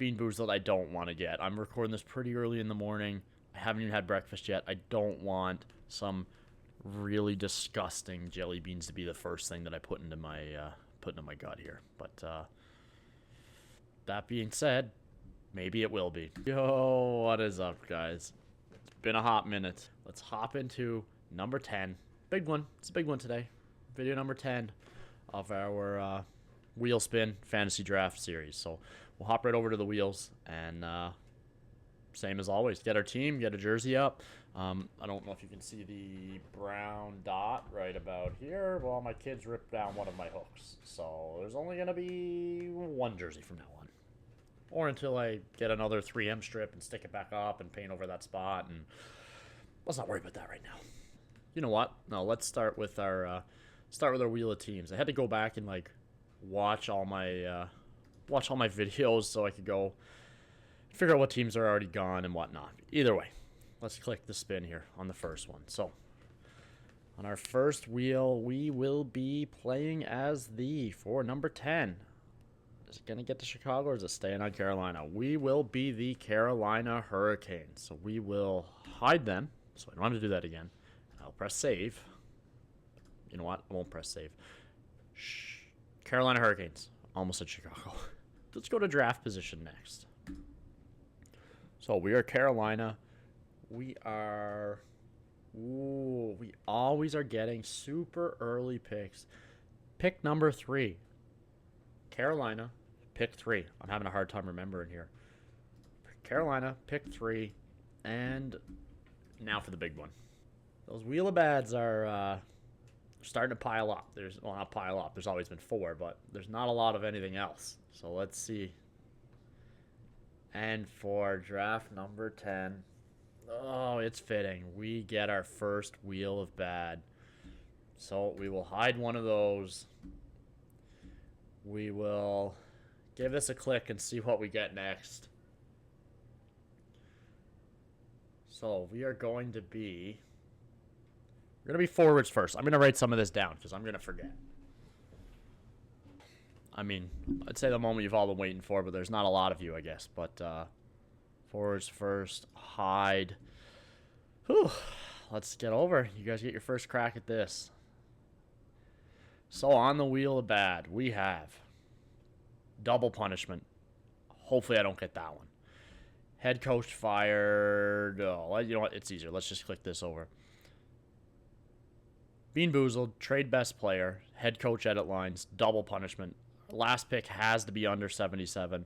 bean booze that I don't want to get. I'm recording this pretty early in the morning. I haven't even had breakfast yet. I don't want some really disgusting jelly beans to be the first thing that I put into my gut here. But that being said, maybe it will be. Yo, what is up, guys? It's been a hot minute. Let's hop into number 10. Big one. It's a big one today. Video number 10 of our wheel spin fantasy draft series. So we'll hop right over to the wheels and same as always, get our team, get a jersey up. I don't know if you can see the brown dot right about here. Well, my kids ripped down one of my hooks, so there's only going to be one jersey from now on. Or until I get another 3M strip and stick it back up and paint over that spot, and let's not worry about that right now. You know what? No, let's start with our wheel of teams. I had to go back and watch all my videos so I could go figure out what teams are already gone and whatnot. Either way, let's click the spin here on the first one. So on our first wheel, we will be playing as for number 10. Is it going to get to Chicago or is it staying on Carolina? We will be the Carolina Hurricanes. So we will hide them. So I don't have to do that again. I'll press save. You know what? I won't press save. Shh. Carolina Hurricanes. Almost said Chicago. Let's go to draft position next. So we are Carolina. We always are getting super early picks. Pick number 3. Carolina, pick 3. I'm having a hard time remembering here. Carolina, pick 3. And now for the big one. Those wheel of bads are starting to pile up. Not pile up. There's always been 4, but there's not a lot of anything else. So let's see. And for draft number 10, oh, it's fitting. We get our first wheel of bad. So we will hide one of those. We will give this a click and see what we get next. So we are going to be... We're going to be forwards first. I'm going to write some of this down because I'm going to forget. I mean, I'd say the moment you've all been waiting for, but there's not a lot of you, I guess. But forwards first, hide. Whew. Let's get over. You guys get your first crack at this. So on the wheel of bad, we have double punishment. Hopefully I don't get that one. Head coach fired. Oh, you know what? It's easier. Let's just click this over. Bean Boozled, trade best player, head coach edit lines, double punishment. Last pick has to be under 77.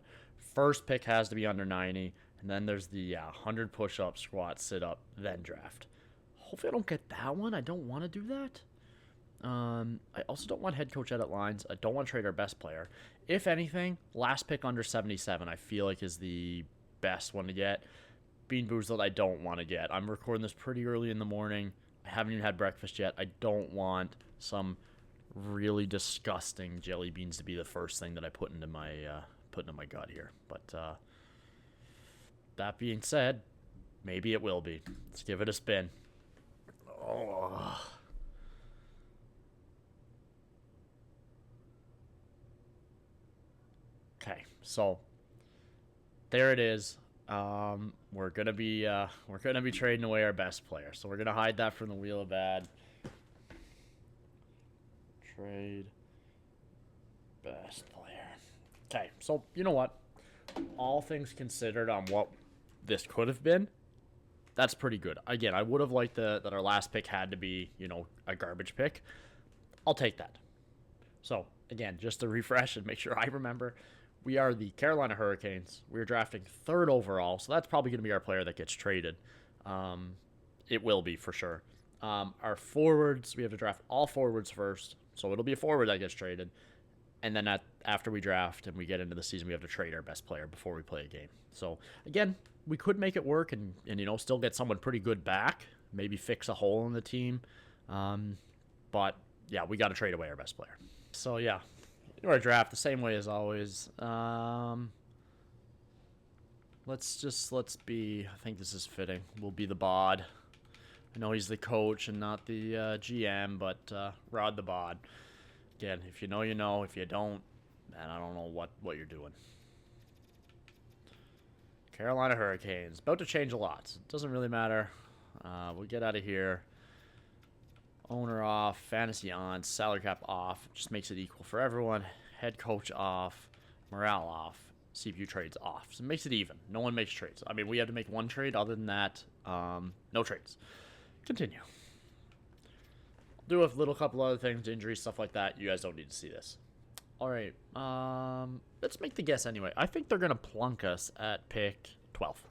First pick has to be under 90. And then there's the 100 push-up, squat, sit-up, then draft. Hopefully I don't get that one. I don't want to do that. I also don't want head coach edit lines. I don't want to trade our best player. If anything, last pick under 77 I feel like is the best one to get. Bean Boozled I don't want to get. I'm recording this pretty early in the morning. I haven't even had breakfast yet. I don't want some really disgusting jelly beans to be the first thing that I put into my gut here. But that being said, maybe it will be. Let's give it a spin. Oh. Okay, so there it is. We're gonna be trading away our best player, so we're gonna hide that from the wheel of bad. Trade best player. Okay, so you know what? All things considered, on what this could have been, that's pretty good. Again, I would have liked that our last pick had to be, a garbage pick. I'll take that. So again, just to refresh and make sure I remember. We are the Carolina Hurricanes. We're drafting 3rd overall, so that's probably going to be our player that gets traded. It will be, for sure. Our forwards, we have to draft all forwards first, so it'll be a forward that gets traded. And then after we draft and we get into the season, we have to trade our best player before we play a game. So, again, we could make it work and still get someone pretty good back, maybe fix a hole in the team. But, yeah, we got to trade away our best player. So, yeah. Our draft the same way as always. Let's be. I think this is fitting. We'll be the bod. I know he's the coach and not the GM, but Rod the bod. Again, if you know, you know. If you don't, man, I don't know what you're doing. Carolina Hurricanes. About to change a lot. So it doesn't really matter. We'll get out of here. Owner off. Fantasy on. Salary cap off. Just makes it equal for everyone. Head coach off. Morale off. CPU trades off. So it makes it even. No one makes trades. I mean, we had to make one trade. Other than that, no trades. Continue. Do a little couple other things, injuries, stuff like that. You guys don't need to see this. All right. Let's make the guess anyway. I think they're going to plunk us at pick 12.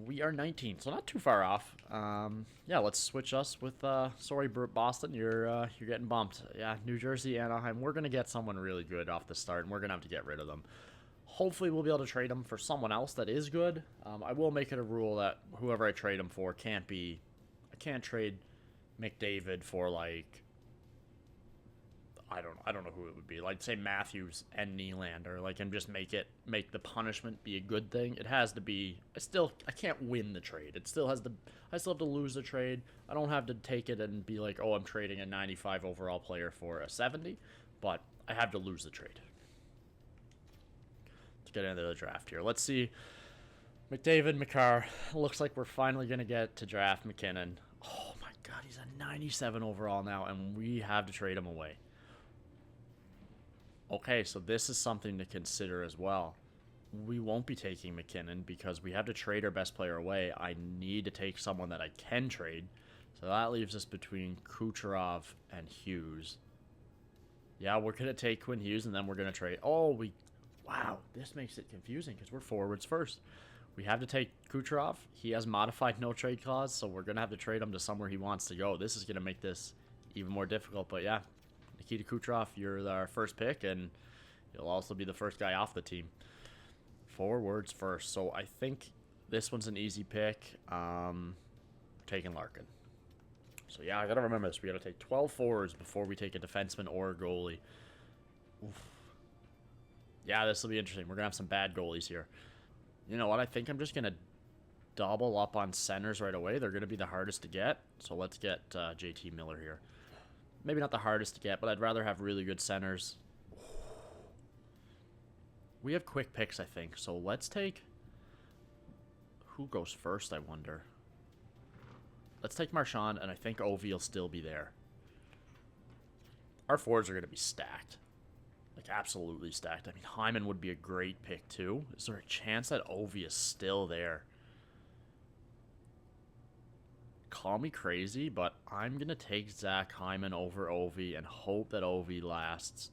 We are 19, so not too far off. Yeah, let's switch us with, sorry, Boston, you're getting bumped. Yeah, New Jersey, Anaheim, we're going to get someone really good off the start, and we're going to have to get rid of them. Hopefully we'll be able to trade them for someone else that is good. I will make it a rule that whoever I trade them for I can't trade McDavid for, like, I don't know who it would be. Like, say Matthews and Nylander, like, and just make the punishment be a good thing. It has to be. I can't win the trade. I still have to lose the trade. I don't have to take it and be like, oh, I'm trading a 95 overall player for a 70, but I have to lose the trade. Let's get into the draft here. Let's see. McDavid, Makar. Looks like we're finally gonna get to draft McKinnon. Oh my God, he's a 97 overall now, and we have to trade him away. Okay, so this is something to consider as well. We won't be taking McKinnon because we have to trade our best player away. I need to take someone that I can trade. So that leaves us between Kucherov and Hughes. Yeah, we're going to take Quinn Hughes and then we're going to trade. Wow, this makes it confusing because we're forwards first. We have to take Kucherov. He has modified no trade clause, so we're going to have to trade him to somewhere he wants to go. This is going to make this even more difficult, but yeah. Nikita Kucherov, you're our first pick, and you'll also be the first guy off the team. Forwards first. So I think this one's an easy pick. Taking Larkin. So yeah, I got to remember this. We got to take 12 forwards before we take a defenseman or a goalie. Oof. Yeah, this will be interesting. We're going to have some bad goalies here. You know what? I think I'm just going to double up on centers right away. They're going to be the hardest to get. So let's get JT Miller here. Maybe not the hardest to get, but I'd rather have really good centers. We have quick picks, I think. So let's take... Who goes first, I wonder? Let's take Marchand, and I think Ovi will still be there. Our forwards are going to be stacked. Like, absolutely stacked. I mean, Hyman would be a great pick, too. Is there a chance that Ovi is still there? Call me crazy, but I'm going to take Zach Hyman over Ovi and hope that Ovi lasts.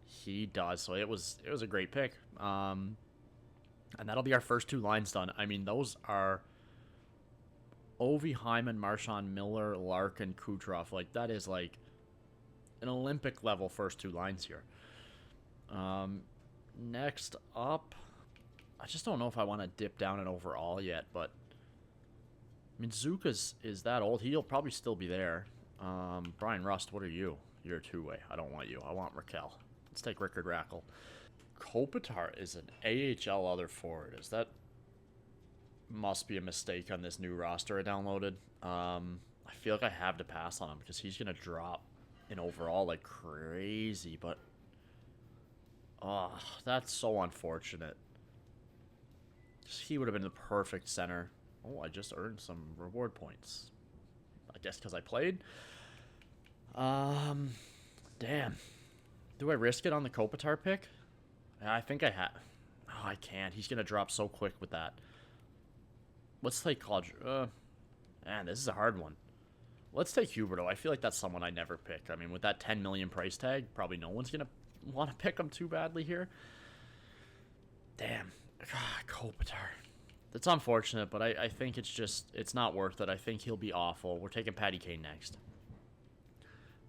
He does, so it was a great pick. And that'll be our first two lines done. I mean, those are Ovi, Hyman, Marchand, Miller, Larkin, Kucherov. Like, that is like an Olympic level first two lines here. Next up, I just don't know if I want to dip down an overall yet, but I mean, Zuka's is that old. He'll probably still be there. Brian Rust, what are you? You're a two-way. I don't want you. I want Raquel. Let's take Rickard Rackle. Kopitar is an AHL other forward. Is that... Must be a mistake on this new roster I downloaded. I feel like I have to pass on him because he's going to drop in overall like crazy. But... Oh, that's so unfortunate. He would have been the perfect center. Oh, I just earned some reward points. I guess because I played. Damn. Do I risk it on the Kopitar pick? I think I have. Oh, I can't. He's going to drop so quick with that. Let's take college. Man, this is a hard one. Let's take Huberto. I feel like that's someone I never pick. I mean, with that $10 million price tag, probably no one's going to want to pick him too badly here. Damn. God, Kopitar. That's unfortunate, but I think it's not worth it. I think he'll be awful. We're taking Patty Kane next.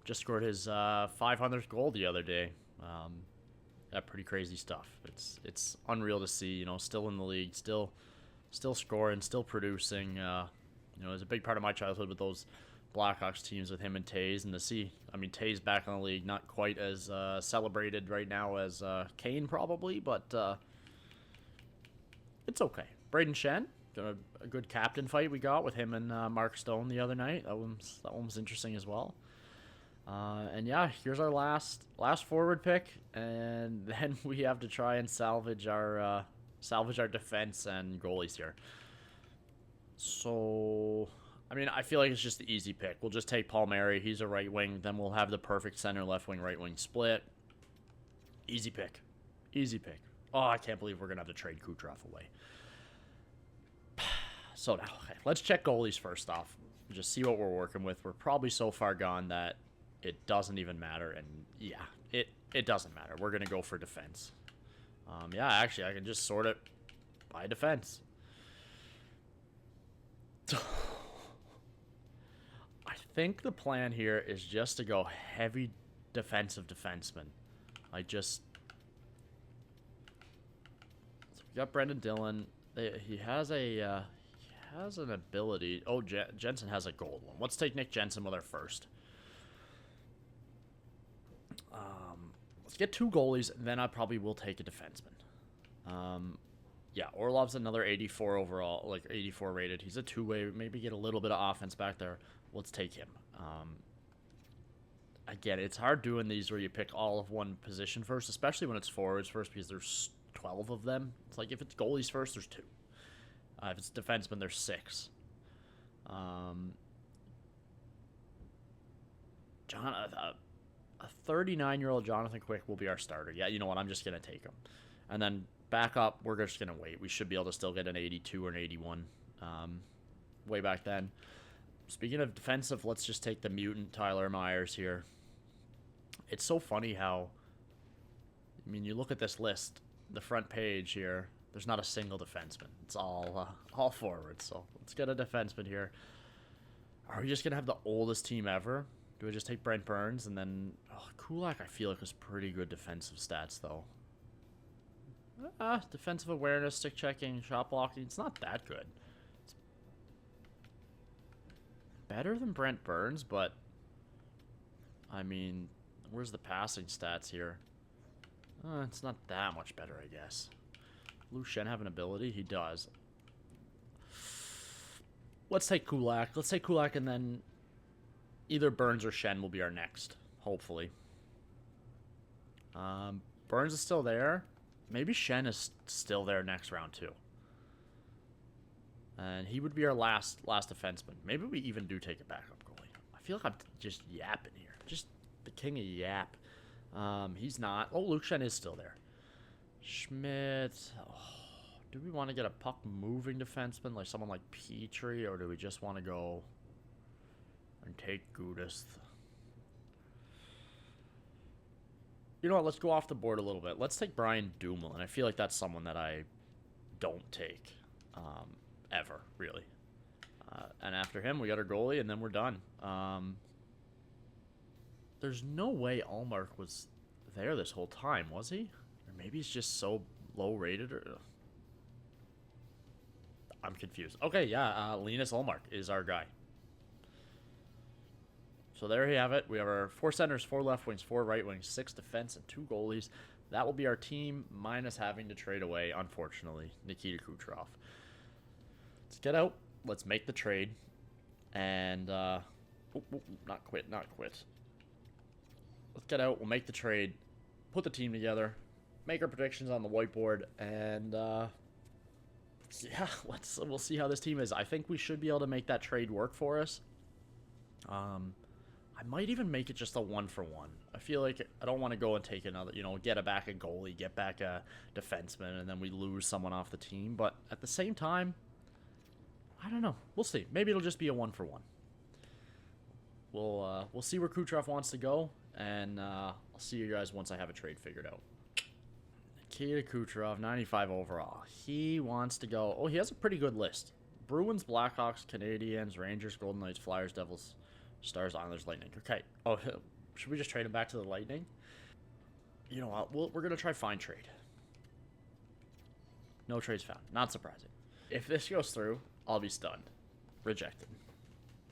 Just scored his 500th goal the other day. Yeah, pretty crazy stuff. It's unreal to see, you know, still in the league, still scoring, still producing. You know, it was a big part of my childhood with those Blackhawks teams with him and Taves, and to see, I mean, Taves back in the league, not quite as celebrated right now as Kane probably, but it's okay. Braden Shen, a good captain fight we got with him and Mark Stone the other night. That one was interesting as well. And yeah, here's our last forward pick, and then we have to try and salvage our defense and goalies here. So, I mean, I feel like it's just the easy pick. We'll just take Palmieri. He's a right wing. Then we'll have the perfect center, left wing, right wing split. Easy pick. Easy pick. Oh, I can't believe we're going to have to trade Kucherov away. So now, okay, let's check goalies first off. Just see what we're working with. We're probably so far gone that it doesn't even matter. And yeah, it doesn't matter. We're going to go for defense. Yeah, actually, I can just sort it by defense. I think the plan here is just to go heavy defensive defenseman. So we got Brendan Dillon. He has an ability. Oh, Jensen has a gold one. Let's take Nick Jensen with our first. Let's get 2 goalies, and then I probably will take a defenseman. Yeah, Orlov's another 84 overall, like 84 rated. He's a 2-way. Maybe get a little bit of offense back there. Let's take him. Again, it's hard doing these where you pick all of one position first, especially when it's forwards first, because there's 12 of them. It's like if it's goalies first, there's 2. If it's defenseman, there's 6. A 39-year-old Jonathan Quick will be our starter. Yeah, you know what? I'm just going to take him. And then back up, we're just going to wait. We should be able to still get an 82 or an 81 way back then. Speaking of defensive, let's just take the mutant Tyler Myers here. It's so funny how, I mean, you look at this list, the front page here, there's not a single defenseman. It's all forwards. So let's get a defenseman here. Are we just going to have the oldest team ever? Do we just take Brent Burns? And then Kulak, I feel like, was pretty good defensive stats, though. Defensive awareness, stick checking, shot blocking. It's not that good. It's better than Brent Burns, but I mean, where's the passing stats here? It's not that much better, I guess. Lou Shen have an ability? He does. Let's take Kulak. Let's take Kulak, and then either Burns or Shen will be our next, hopefully. Burns is still there. Maybe Shen is still there next round, too. And he would be our last defenseman. Maybe we even do take a backup goalie. I feel like I'm just yapping here. Just the king of yap. He's not. Oh, Luke Shen is still there. Schmidt. Oh, do we want to get a puck-moving defenseman, like someone like Petrie, or do we just want to go and take Gudis? You know what? Let's go off the board a little bit. Let's take Brian Dumoulin. I feel like that's someone that I don't take ever, really. And after him, we got our goalie, and then we're done. There's no way Allmark was there this whole time, was he? Or maybe he's just so low rated. Or I'm confused. Okay, yeah, Linus Allmark is our guy. So there you have it. We have our 4 centers, 4 left wings, 4 right wings, 6 defense, and 2 goalies. That will be our team, minus having to trade away, unfortunately, Nikita Kucherov. Let's get out. Let's make the trade. And, not quit. Let's get out. We'll make the trade, put the team together, make our predictions on the whiteboard, and, yeah, we'll see how this team is. I think we should be able to make that trade work for us. I might even make it just a 1-for-1. I feel like I don't want to go and take another, get back a goalie, get back a defenseman, and then we lose someone off the team. But at the same time, I don't know. We'll see. Maybe it'll just be a 1-for-1. We'll see where Kucherov wants to go, and I'll see you guys once I have a trade figured out. Nikita Kucherov, 95 overall. He wants to go. Oh, he has a pretty good list. Bruins, Blackhawks, Canadiens, Rangers, Golden Knights, Flyers, Devils, Stars, Islanders, Lightning. Okay. Oh, should we just trade him back to the Lightning? You know what? We're going to try find trade. No trades found. Not surprising. If this goes through, I'll be stunned. Rejected.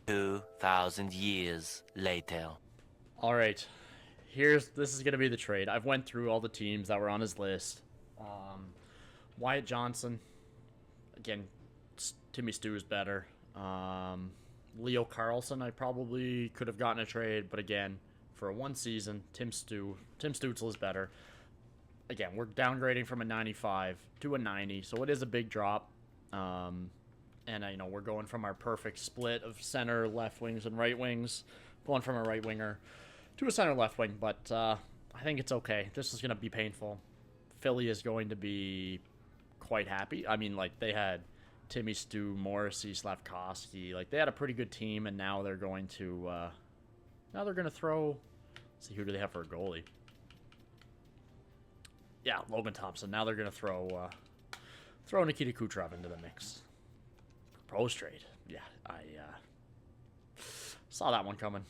2,000 years later. All right. This is going to be the trade. I've went through all the teams that were on his list. Wyatt Johnson. Again, Timmy Stu is better. Leo Carlson, I probably could have gotten a trade, but again, for one season. Tim Stutzel is better. Again, we're downgrading from a 95 to a 90, so it is a big drop. And we're going from our perfect split of center, left wings, and right wings, going from a right winger to a center left wing. But I think it's okay. This is going to be painful. Philly is going to be quite happy. I mean, like, they had Timmy Stu, Morrissey, Slavkovsky. Like, they had a pretty good team, and now they're going to throw. Let's see, who do they have for a goalie? Yeah, Logan Thompson. Now they're going to throw Nikita Kucherov into the mix. Proposed trade. Yeah, I saw that one coming.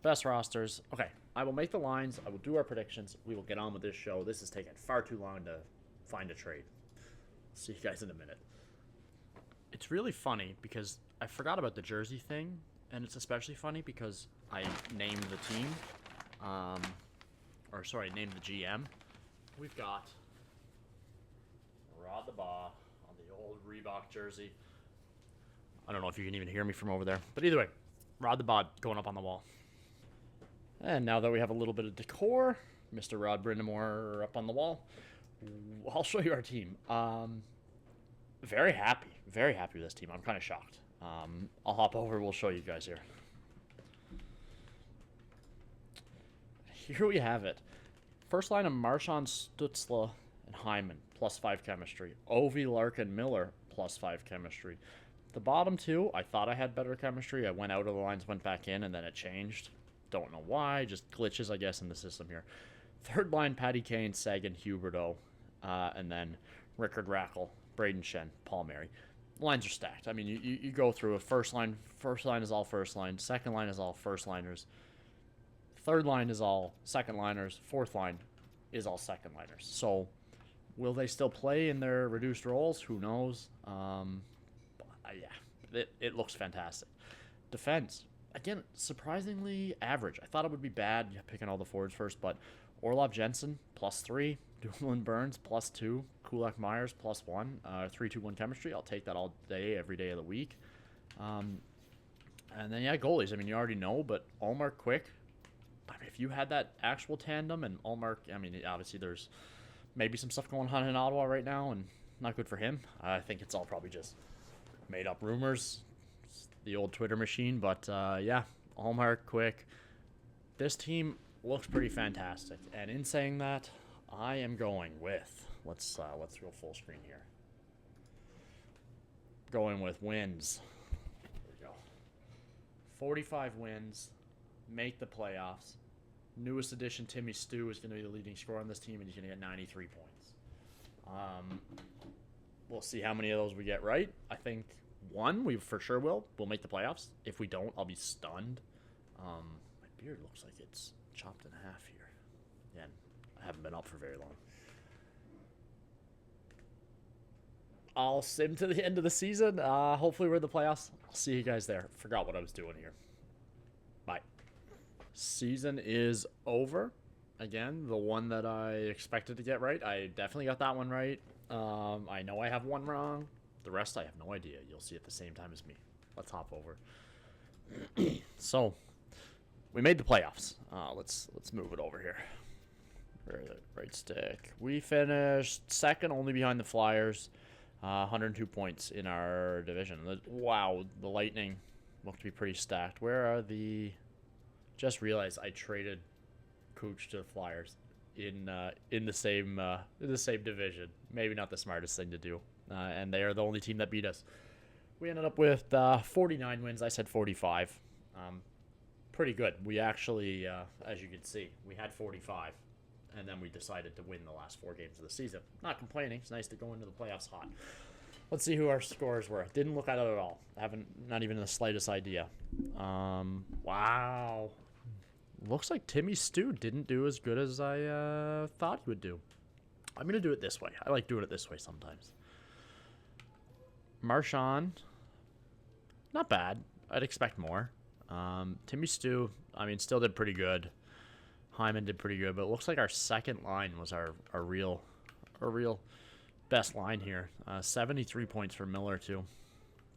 Best rosters. Okay, I will make the lines. I will do our predictions. We will get on with this show. This is taking far too long to find a trade. See you guys in a minute. It's really funny because I forgot about the jersey thing, and it's especially funny because I named the team, named the GM. We've got Rod the Baugh on the old Reebok jersey. I don't know if you can even hear me from over there, but either way, Rod the Baugh going up on the wall. And now that we have a little bit of decor, Mr. Rod Brindamore up on the wall, I'll show you our team. Very happy with this team. I'm kind of shocked. I'll hop over. We'll show you guys here. Here we have it. First line of Marchand, Stutzla, and Hyman, +5 chemistry. Ovi, Larkin, Miller, +5 chemistry. The bottom two, I thought I had better chemistry. I went out of the lines, went back in, and then it changed. Don't know why. Just glitches, I guess, in the system here. Third line, Patty Kane, Sagan, Huberdeau, and then Rickard Rackle, Braden Shen, Paul Mary. Lines are stacked. I mean, you go through a first line is all first line. Second line is all first liners. Third line is all second liners. Fourth line is all second liners. So, will they still play in their reduced roles? Who knows? It looks fantastic. Defense, again, surprisingly average. I thought it would be bad picking all the forwards first, but Orlov Jensen, +3. Dumoulin Burns, +2. Kulak Myers, +1. 3-2-1 chemistry. I'll take that all day, every day of the week. And then, goalies. I mean, you already know, but Allmark, Quick. I mean, if you had that actual tandem and Allmark, I mean, obviously there's maybe some stuff going on in Ottawa right now, and not good for him. I think it's all probably just made up rumors. It's the old Twitter machine, but Allmark, Quick. This team looks pretty fantastic, and in saying that, I am going with let's go full screen here. Going with wins. There we go. 45 wins, make the playoffs. Newest addition, Timmy Stu, is going to be the leading scorer on this team, and he's going to get 93 points. We'll see how many of those we get right. I think one we for sure will. We'll make the playoffs. If we don't, I'll be stunned. My beard looks like it's chopped in half here. Yeah, I haven't been up for very long. I'll sim to the end of the season. Hopefully we're in the playoffs. I'll see you guys there. Forgot what I was doing here. Bye. Season is over. Again, the one that I expected to get right. I definitely got that one right. I know I have one wrong. The rest I have no idea. You'll see at the same time as me. Let's hop over. So, we made the playoffs. Let's move it over here. Right stick. We finished second, only behind the Flyers. 102 points in our division. Wow, the Lightning look to be pretty stacked. Where are the... Just realized I traded Cooch to the Flyers in the same division. Maybe not the smartest thing to do. And they are the only team that beat us. We ended up with 49 wins. I said 45. Pretty good. We actually, as you can see, we had 45. And then we decided to win the last 4 games of the season. Not complaining. It's nice to go into the playoffs hot. Let's see who our scores were. Didn't look at it at all. Not even the slightest idea. Wow. Looks like Timmy Stu didn't do as good as I thought he would do. I'm going to do it this way. I like doing it this way sometimes. Marchand, not bad. I'd expect more. Timmy Stu, I mean, still did pretty good. Hyman did pretty good, but it looks like our second line was our real best line here. 73 points for Miller, too.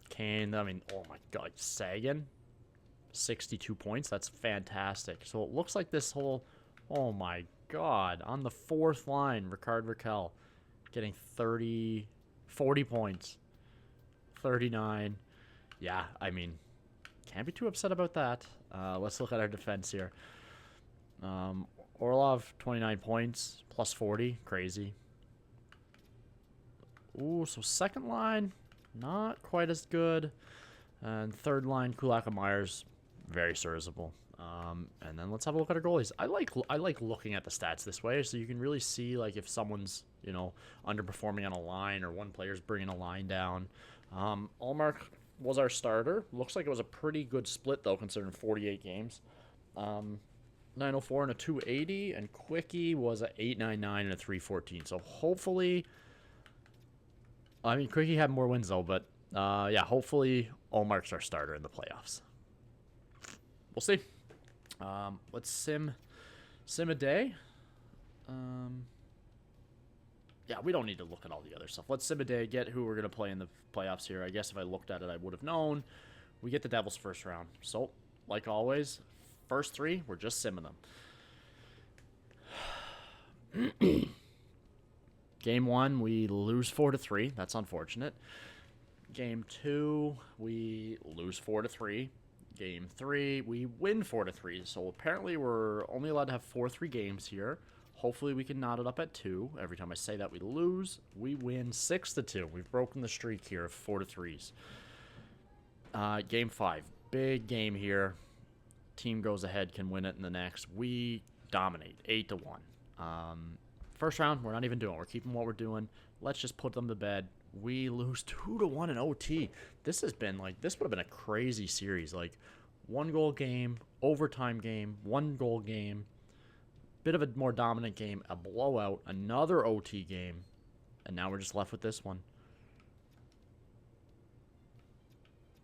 Kane, I mean, oh my God, Sagan. 62 points. That's fantastic. So it looks like this whole, oh my god, on the fourth line, Ricard Raquel getting 40 points. 39. Yeah, I mean, can't be too upset about that. Let's look at our defense here. Orlov, 29 points, plus 40. Crazy. Ooh, so second line, not quite as good. And third line, Kulaka Myers, very serviceable. And then let's have a look at our goalies. I like looking at the stats this way, so you can really see like if someone's underperforming on a line or one player's bringing a line down. Allmark was our starter. Looks like it was a pretty good split though, considering 48 games. 904 and a 280, and Quickie was a 899 and a 314. So hopefully, I mean Quickie had more wins though, but yeah, hopefully Allmark's our starter in the playoffs. We'll see. Let's sim a day. Yeah, we don't need to look at all the other stuff. Let's sim a day, get who we're going to play in the playoffs here. I guess if I looked at it, I would have known. We get the Devils first round. So, like always, first three, we're just simming them. Game 1, we lose 4-3. That's unfortunate. Game 2, we lose 4-3. Game 3, we win 4-3. So apparently we're only allowed to have 4-3 games here. Hopefully we can knot it up at 2. Every time I say that, we lose. We win 6-2. We've broken the streak here of 4-3s. Game 5, big game here. Team goes ahead, can win it in the next. We dominate 8-1. First round, we're not even doing it. We're keeping what we're doing. Let's just put them to bed. We lose 2-1 in OT. This has been like, this would have been a crazy series. Like, 1-goal game, overtime game, 1-goal game, bit of a more dominant game, a blowout, another OT game, and now we're just left with this one.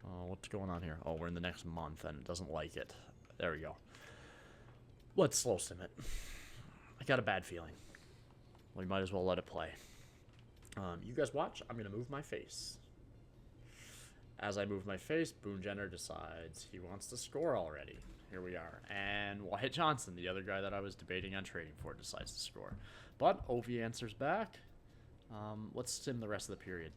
Oh, what's going on here? Oh, we're in the next month, and it doesn't like it. There we go. Let's slow sim it. I got a bad feeling. We might as well let it play. You guys watch. I'm going to move my face. As I move my face, Boone Jenner decides he wants to score already. Here we are. And Wyatt Johnson, the other guy that I was debating on trading for, decides to score. But Ovi answers back. Let's sim the rest of the period.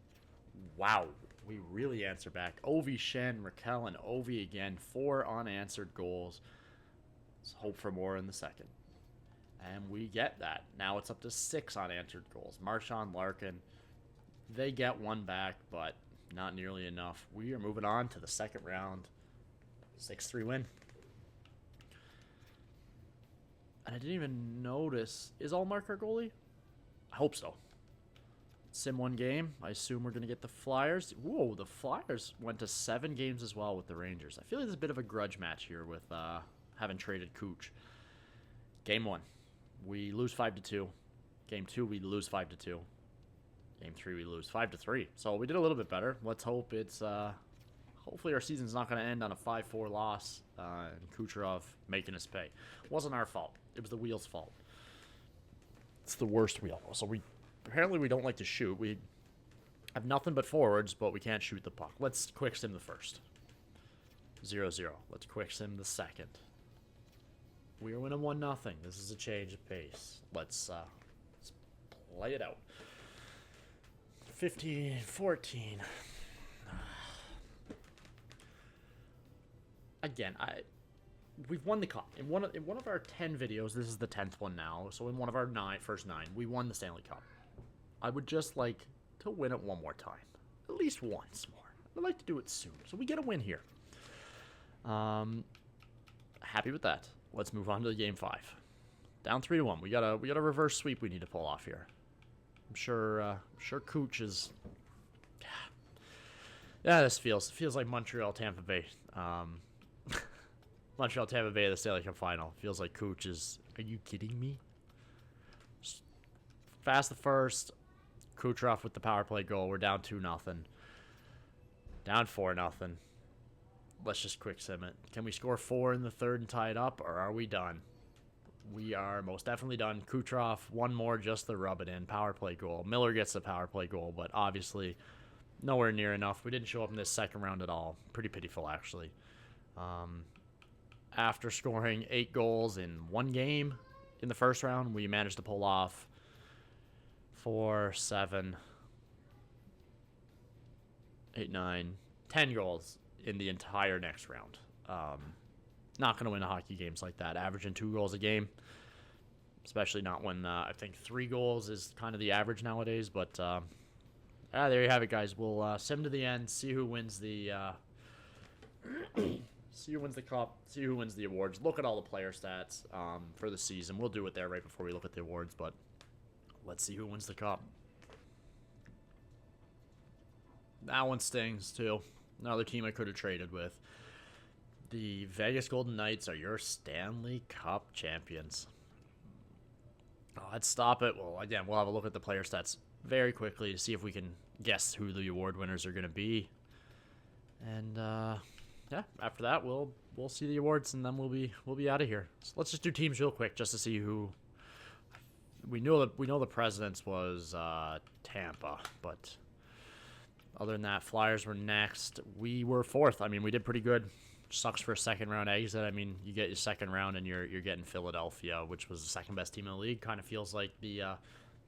Wow. We really answer back. Ovi, Shen, Raquel, and Ovi again. 4 unanswered goals. Let's hope for more in the second. And we get that. Now it's up to 6 unanswered goals. Marchand, Larkin, they get 1 back, but not nearly enough. We are moving on to the second round. 6-3 win. And I didn't even notice. Is Allmark our goalie? I hope so. Sim 1 game. I assume we're going to get the Flyers. Whoa, the Flyers went to 7 games as well with the Rangers. I feel like there's a bit of a grudge match here with having traded Cooch. Game 1. We lose 5-2. Game 2, we lose 5-2. Game 3, we lose 5-3. So we did a little bit better. Let's hope it's hopefully our season's not going to end on a 5-4 loss and Kucherov making us pay. It wasn't our fault. It was the wheel's fault. It's the worst wheel. So apparently we don't like to shoot. We have nothing but forwards, but we can't shoot the puck. Let's quick sim the first. 0-0. Let's quick sim the second. We are winning 1-0. This is a change of pace. Let's play it out. 15-14. Again, we've won the cup. In one of our 10 videos, this is the 10th one now, so in one of our first 9, we won the Stanley Cup. I would just like to win it one more time. At least once more. I'd like to do it soon, so we get a win here. Happy with that. Let's move on to game 5. Down 3-1. We got a reverse sweep we need to pull off here. I'm sure Cooch is. Yeah, this feels like Montreal Tampa Bay. Montreal Tampa Bay, the Stanley Cup final. Feels like Cooch is. Are you kidding me? Fast the first. Kucherov with the power play goal. We're down 2-0. Down 4-0. Let's just quick sim it. Can we score 4 in the third and tie it up, or are we done? We are most definitely done. Kucherov, 1 more just to rub it in. Power play goal. Miller gets the power play goal, but obviously nowhere near enough. We didn't show up in this second round at all. Pretty pitiful, actually. after scoring 8 goals in one game in the first round, we managed to pull off 4, 7, 8, 9, 10 goals in the entire next round. Not going to win hockey games like that, averaging 2 goals a game, especially not when I think 3 goals is kind of the average nowadays. But there you have it, guys. We'll sim to the end, see who wins the see who wins the cup, see who wins the awards. Look at all the player stats for the season. We'll do it there right before we look at the awards, but let's see who wins the cup. That one stings, too. Another team I could have traded with. The Vegas Golden Knights are your Stanley Cup champions. Oh, let's stop it. Well, again, we'll have a look at the player stats very quickly to see if we can guess who the award winners are going to be. And yeah, after that, we'll see the awards, and then we'll be out of here. So let's just do teams real quick just to see who. We know the Presidents was Tampa, but other than that, Flyers were next. We were 4th. I mean, we did pretty good. Sucks for a second round exit. I mean, you get your second round and you're getting Philadelphia, which was the second best team in the league. Kind of feels like the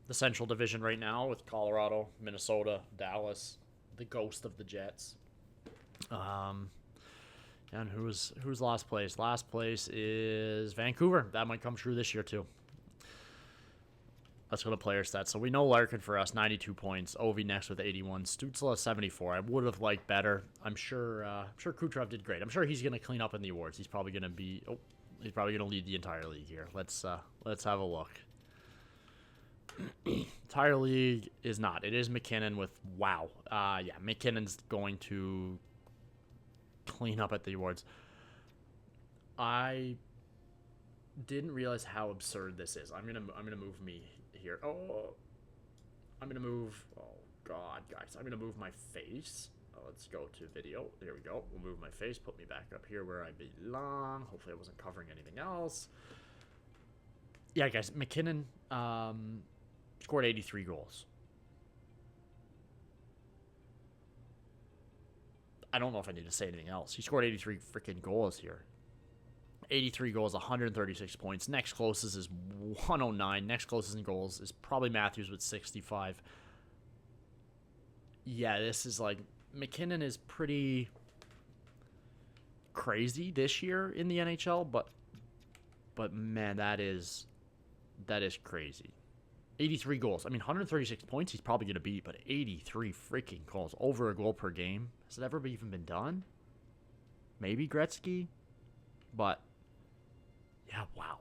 Central Division right now with Colorado, Minnesota, Dallas, the ghost of the Jets. And who's last place? Last place is Vancouver. That might come true this year too. Let's go to player stats. So we know Larkin for us, 92 points. Ovi next with 81. Stützle 74. I would have liked better. I'm sure Kucherov did great. I'm sure he's going to clean up in the awards. He's probably going to lead the entire league here. Let's have a look. Entire league is not. It is McKinnon with wow. Yeah, McKinnon's going to clean up at the awards. I didn't realize how absurd this is. I'm gonna move me here. Oh, I'm gonna move. Oh God, guys, I'm gonna move my face. Let's go to video. There we go. We'll move my face. Put me back up here where I belong. Hopefully, I wasn't covering anything else. Yeah, guys, McKinnon scored 83 goals. I don't know if I need to say anything else. He scored 83 freaking goals here. 83 goals, 136 points. Next closest is 109. Next closest in goals is probably Matthews with 65. Yeah, this is like McKinnon is pretty crazy this year in the NHL, but man, that is crazy. 83 goals. I mean, 136 points he's probably going to beat, but 83 freaking goals. Over a goal per game. Has it ever even been done? Maybe Gretzky? But, yeah, wow.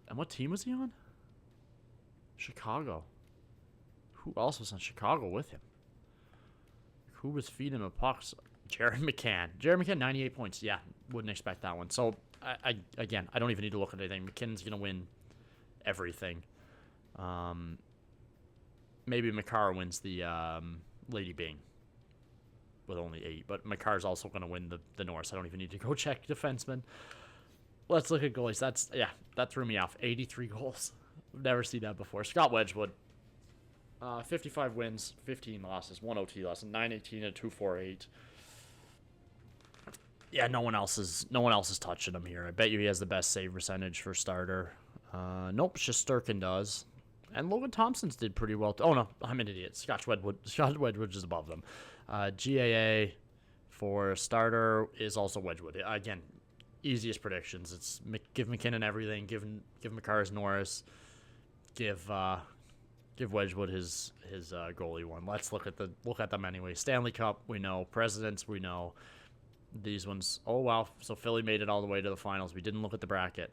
And what team was he on? Chicago. Who else was on Chicago with him? Who was feeding him pucks? Jared McCann. Jared McCann, 98 points. Yeah, wouldn't expect that one. So, I don't even need to look at anything. McKinnon's going to win everything. Maybe Makar wins the Lady Byng with only 8, but Makar's also going to win the Norris. I don't even need to go check defenseman. Let's look at goalies. That threw me off. 83 goals. I've never seen that before. Scott Wedgwood, 55 wins, 15 losses, 1 OT loss, 918 and 248. Yeah, no one else is touching him here. I bet you he has the best save percentage for starter. Nope, Shesterkin does. And Logan Thompson's did pretty well. Oh, no, I'm an idiot. Scott Wedgwood is above them. GAA for starter is also Wedgwood. Again, easiest predictions. It's give McKinnon everything. Give McCarr's Norris. Give Wedgwood his goalie one. Let's look at them anyway. Stanley Cup, we know. Presidents, we know. These ones, oh wow. So Philly made it all the way to the finals. We didn't look at the bracket.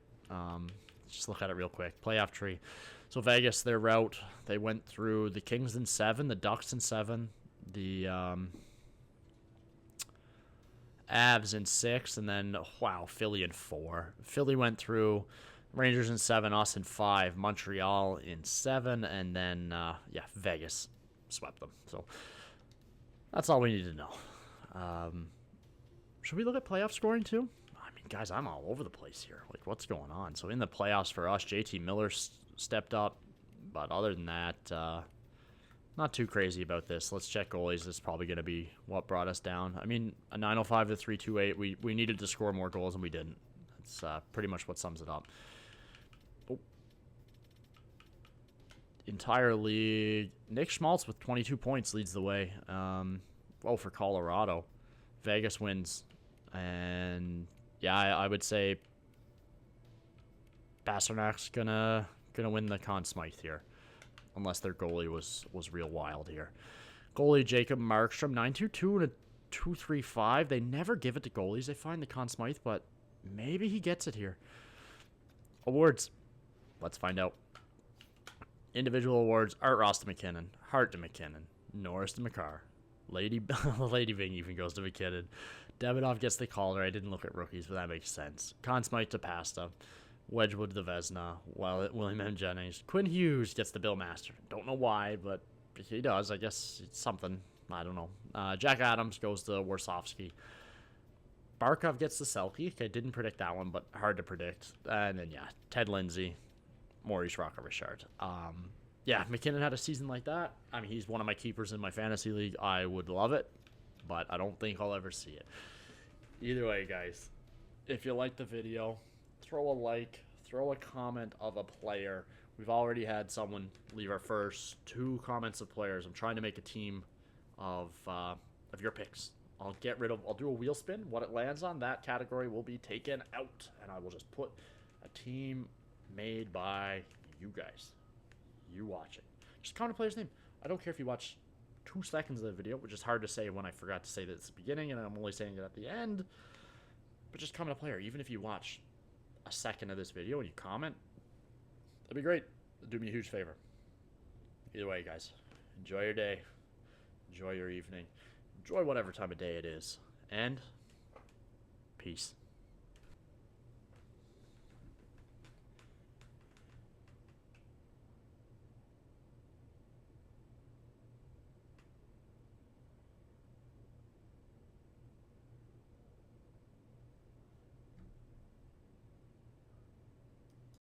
Just look at it real quick. Playoff tree. So Vegas, their route, they went through the Kings in 7, the Ducks in 7, the Avs in 6, and then, wow, Philly in 4. Philly went through Rangers in 7, us in 5, Montreal in 7, and then, Vegas swept them. So that's all we need to know. Should we look at playoff scoring too? I mean, guys, I'm all over the place here. Like, what's going on? So in the playoffs for us, JT Miller stepped up. But other than that, Not too crazy about this. Let's check goalies. This is probably going to be what brought us down. I mean, a 905 to 328. We needed to score more goals and we didn't. That's pretty much what sums it up. Oh. Entire league. Nick Schmaltz with 22 points leads the way. For Colorado. Vegas wins. And yeah, I would say Pasternak's gonna win the Conn Smythe here. Unless their goalie was real wild here. Goalie Jacob Markstrom, 9.22 and a 2.35. They never give it to goalies. They find the Conn Smythe, but maybe he gets it here. Awards. Let's find out. Individual awards. Art Ross to McKinnon. Hart to McKinnon. Norris to McCarr. Lady Bing even goes to McKinnon. Davidoff gets the Calder. I didn't look at rookies, but that makes sense. Conn Smythe to Pasta. Wedgwood to Vezina, while William M. Jennings. Quinn Hughes gets the Bill Master. Don't know why, but he does. I guess it's something. I don't know. Jack Adams goes to Warsofsky. Barkov gets the Selke. I didn't predict that one, but hard to predict. And then, yeah, Ted Lindsay, Maurice Rocker-Richard. McKinnon had a season like that. I mean, he's one of my keepers in my fantasy league. I would love it, but I don't think I'll ever see it. Either way, guys, if you like the video, throw a like, throw a comment of a player. We've already had someone leave our first 2 comments of players. I'm trying to make a team of your picks. I'll do a wheel spin. What it lands on, that category will be taken out. And I will just put a team made by you guys. You watch it. Just comment a player's name. I don't care if you watch 2 seconds of the video, which is hard to say when I forgot to say that at the beginning and I'm only saying it at the end. But just comment a player, even if you watch a second of this video and you comment, that'd be great. It'd do me a huge favor. Either way, guys, enjoy your day, enjoy your evening, enjoy whatever time of day it is, and peace.